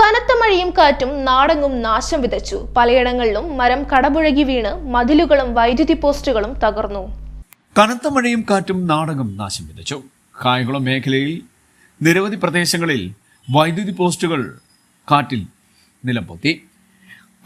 കനത്ത മഴയും കാറ്റും നാടെങ്ങും നാശം വിതച്ചു. പലയിടങ്ങളിലും മരം കടപുഴകി വീണ് മതിലുകളും വൈദ്യുതി പോസ്റ്റുകളും തകർന്നു. കനത്ത മഴയും കാറ്റും നാടെങ്ങും നാശം വിതച്ചു. കായംകുളം മേഖലയിൽ നിരവധി പ്രദേശങ്ങളിൽ വൈദ്യുതി പോസ്റ്റുകൾ കാറ്റിൽ നിലംപൊത്തി.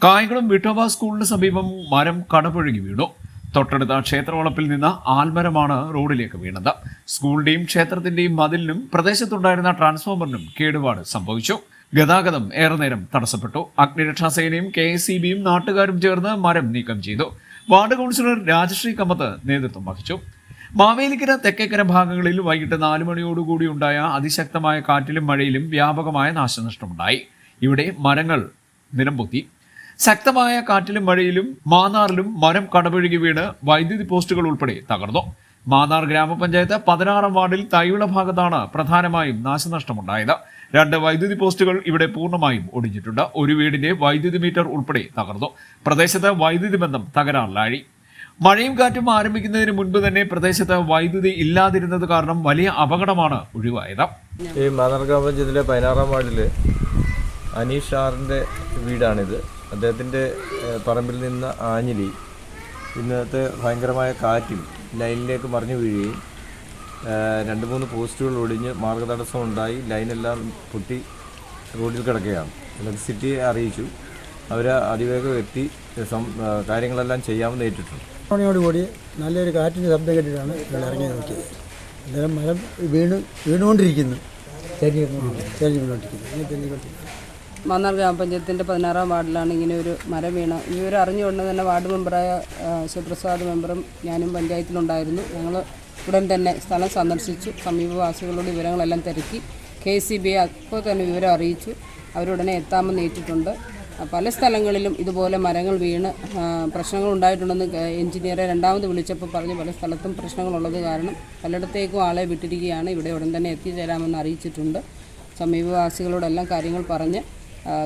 കായംകുളം വിട്ടോബ സ്കൂളിന് സമീപം മരം കടപുഴകി വീണു. തൊട്ടടുത്ത ക്ഷേത്രവളപ്പിൽ നിന്ന് ആൽമരമാണ് റോഡിലേക്ക് വീണത്. സ്കൂളിന്റെയും ക്ഷേത്രത്തിന്റെയും മതിലിനും പ്രദേശത്തുണ്ടായിരുന്ന ട്രാൻസ്ഫോമറിനും കേടുപാട് സംഭവിച്ചു. ഗതാഗതം ഏറെ നേരം തടസ്സപ്പെട്ടു. അഗ്നിരക്ഷാസേനയും KSEBയും നാട്ടുകാരും ചേർന്ന് മരം നീക്കം ചെയ്തു. വാർഡ് കൗൺസിലർ രാജശ്രീ കമ്മത്ത് നേതൃത്വം വഹിച്ചു. മാവേലിക്കര തെക്കേക്കര ഭാഗങ്ങളിൽ വൈകിട്ട് 4 മണിയോടുകൂടി ഉണ്ടായ അതിശക്തമായ കാറ്റിലും മഴയിലും വ്യാപകമായ നാശനഷ്ടമുണ്ടായി. ഇവിടെ മരങ്ങൾ നിലംപൊത്തി. ശക്തമായ കാറ്റിലും മഴയിലും മാന്നാറിലും മരം കടപുഴകി വീണ് വൈദ്യുതി പോസ്റ്റുകൾ ഉൾപ്പെടെ തകർന്നു. മാന്നാർ ഗ്രാമപഞ്ചായത്ത് 16-ാം വാർഡിൽ തൈവിള ഭാഗത്താണ് പ്രധാനമായും നാശനഷ്ടമുണ്ടായത്. 2 വൈദ്യുതി പോസ്റ്റുകൾ ഇവിടെ പൂർണ്ണമായും ഒടിഞ്ഞിട്ടുണ്ട്. ഒരു വീടിന്റെ വൈദ്യുതി മീറ്റർ ഉൾപ്പെടെ തകർന്നു. പ്രദേശത്ത് വൈദ്യുതി ബന്ധം തകരാറിലായി. മഴയും കാറ്റും ആരംഭിക്കുന്നതിന് മുൻപ് തന്നെ പ്രദേശത്ത് വൈദ്യുതി ഇല്ലാതിരുന്നത് കാരണം വലിയ അപകടമാണ് ഒഴിവായത്. ഈ മാന്നാർ ഗ്രാമപഞ്ചായത്തിലെ 16-ാം വാർഡില് അനീഷ് സാറിൻ്റെ വീടാണിത്. അദ്ദേഹത്തിൻ്റെ പറമ്പിൽ നിന്ന് ആഞ്ഞിലി ഇന്നത്തെ ഭയങ്കരമായ കാറ്റിൽ ലൈനിലേക്ക് മറിഞ്ഞു വീഴുകയും 2-3 പോസ്റ്റുകൾ ഒടിഞ്ഞ് മാർഗതടസ്സം ഉണ്ടായി. ലൈനെല്ലാം പൊട്ടി റോഡിൽ കിടക്കുകയാണ്. ഇലക്ട്രിസിറ്റിയെ അറിയിച്ചു. അവർ അതിവേഗം എത്തി കാര്യങ്ങളെല്ലാം ചെയ്യാമെന്ന് ഏറ്റിട്ടുണ്ട്. മണിയോടുകൂടി നല്ലൊരു കാറ്റിൻ്റെ ശബ്ദം കേട്ടിട്ടാണ് ഞങ്ങൾ ഇറങ്ങി നോക്കിയത്. അന്നേരം മരം വീണുകൊണ്ടിരിക്കുന്നു. മാന്നാർ ഗ്രാമപഞ്ചായത്തിൻ്റെ 16-ാം വാർഡിലാണ് ഇങ്ങനെ ഒരു മരം വീണ. ഇവർ അറിഞ്ഞുകൊണ്ട് തന്നെ വാർഡ് മെമ്പറായ ശിവപ്രസാദ് മെമ്പറും ഞാനും പഞ്ചായത്തിലുണ്ടായിരുന്നു. ഞങ്ങൾ ഉടൻ തന്നെ സ്ഥലം സന്ദർശിച്ചു. സമീപവാസികളോട് വിവരങ്ങളെല്ലാം തിരക്കി. KSEBയെ അപ്പോൾ തന്നെ വിവരം അറിയിച്ചു. അവരുടനെ എത്താമെന്ന് ഏറ്റിട്ടുണ്ട്. പല സ്ഥലങ്ങളിലും ഇതുപോലെ മരങ്ങൾ വീണ് പ്രശ്നങ്ങൾ ഉണ്ടായിട്ടുണ്ടെന്ന് എഞ്ചിനീയറെ രണ്ടാമത് വിളിച്ചപ്പോൾ പറഞ്ഞു. പല സ്ഥലത്തും പ്രശ്നങ്ങളുള്ളത് കാരണം പലയിടത്തേക്കും ആളെ വിട്ടിരിക്കുകയാണ്. ഇവിടെ ഉടൻ തന്നെ എത്തിച്ചേരാമെന്ന് അറിയിച്ചിട്ടുണ്ട്. സമീപവാസികളോടെല്ലാം കാര്യങ്ങൾ പറഞ്ഞ്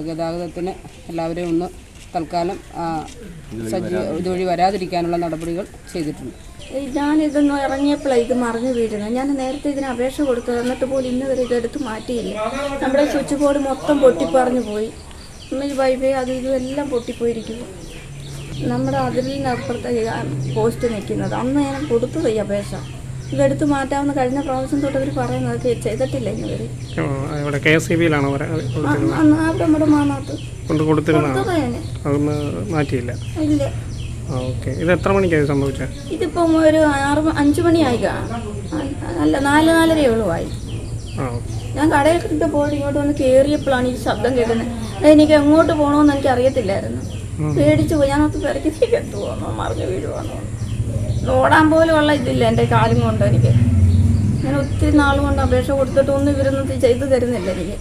ഗതാഗതത്തിന് എല്ലാവരെയും ഒന്ന് തൽക്കാലം ഇതുവഴി വരാതിരിക്കാനുള്ള നടപടികൾ ചെയ്തിട്ടുണ്ട്. ഞാനിതൊന്നും ഇറങ്ങിയപ്പോഴാണ് ഇത് മറിഞ്ഞു വീഴുന്നത്. ഞാൻ നേരത്തെ ഇതിന് അപേക്ഷ കൊടുത്തു. എന്നിട്ട് പോലും ഇന്ന് വരെ ഇതെടുത്ത് മാറ്റിയില്ല. നമ്മുടെ സ്വിച്ച് ബോർഡ് മൊത്തം പൊട്ടിപ്പറഞ്ഞു പോയി. വൈഫൈ അത് ഇതും എല്ലാം പൊട്ടിപ്പോയിരിക്കുന്നു. നമ്മുടെ അതിലിനപ്പുറത്തെ പോസ്റ്റ് നിൽക്കുന്നത് അന്ന് ഞാൻ കൊടുത്തത് ഈ അപേക്ഷ. ഇതെടുത്ത് മാറ്റാമെന്ന് കഴിഞ്ഞ പ്രാവശ്യം തൊട്ട് അവർ പറയുന്നത് ചെയ്തിട്ടില്ല. ഇവർ അവിടെ നമ്മുടെ മാനാത്ത് മാറ്റിയില്ല. ഇല്ല. ഇത് എത്ര മണിക്കാണ് സംഭവിച്ചത്? ഇതിപ്പം ഒരു 5 മണിയായി. അല്ല 4-4:30 ഞാൻ കടയിൽ പോയി ഇങ്ങോട്ട് വന്ന് കയറിയപ്പോഴാണ് ഈ ശബ്ദം കേൾക്കുന്നത്. എനിക്ക് എങ്ങോട്ട് പോകണമെന്ന് എനിക്ക് അറിയത്തില്ലായിരുന്നു. പേടിച്ചു പോയി. ഞാനൊത്ത് പെരക്കിലേക്ക് എത്തുമോന്നോ മറിഞ്ഞു വീഴുവാന്നോ ഓടാൻ പോലും ഉള്ള ഇതില്ല എൻ്റെ കാലും കൊണ്ട്. എനിക്ക് ഞാൻ ഒത്തിരി നാളുകൊണ്ട് അപേക്ഷ കൊടുത്തിട്ടൊന്നും ഇവരൊന്നും ചെയ്തു തരുന്നില്ല എനിക്ക്.